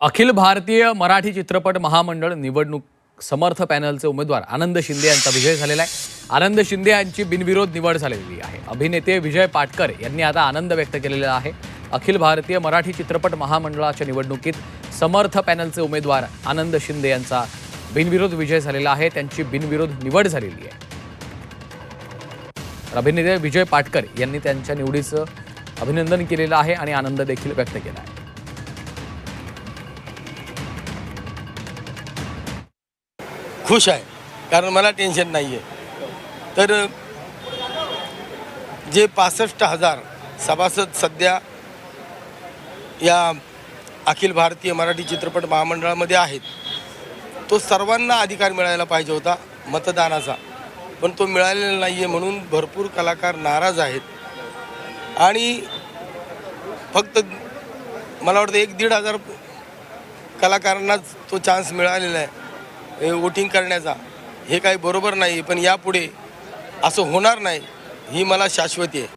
अखिल भारतीय मराठी चित्रपट महामंडळ निवडणूक समर्थ पॅनलचे उमेदवार आनंद शिंदे यांचा विजय झालेला आहे। आनंद शिंदे यांची बिनविरोध निवड झालेली आहे। अभिनेते विजय पाटकर यांनी आता आनंद व्यक्त केलेला आहे। अखिल भारतीय मराठी चित्रपट महामंडळाच्या निवडणुकीत समर्थ पॅनलचे उमेदवार आनंद शिंदे यांचा बिनविरोध विजय झालेला आहे। त्यांची बिनविरोध निवड झालेली आहे। अभिनेते विजय पाटकर यांनी त्यांच्या निवडीचं अभिनंदन केलेलं आहे आणि आनंद देखील व्यक्त केला आहे। खुश आहे कारण मला टेन्शन नाही आहे। तर जे 65,000 सभासद सध्या या अखिल भारतीय मराठी चित्रपट महामंडळामध्ये आहेत, तो सर्वांना अधिकार मिळायला पाहिजे होता मतदानाचा, पण तो मिळालेला नाही आहे। म्हणून भरपूर कलाकार नाराज आहेत आणि फक्त मला वाटतं 1-1.5 कलाकारांनाच तो चान्स मिळालेला आहे वोटिंग करण्याचा। हे काही बरोबर नाही, पण यापुढे असं होणार नाही ही मला शाश्वती आहे।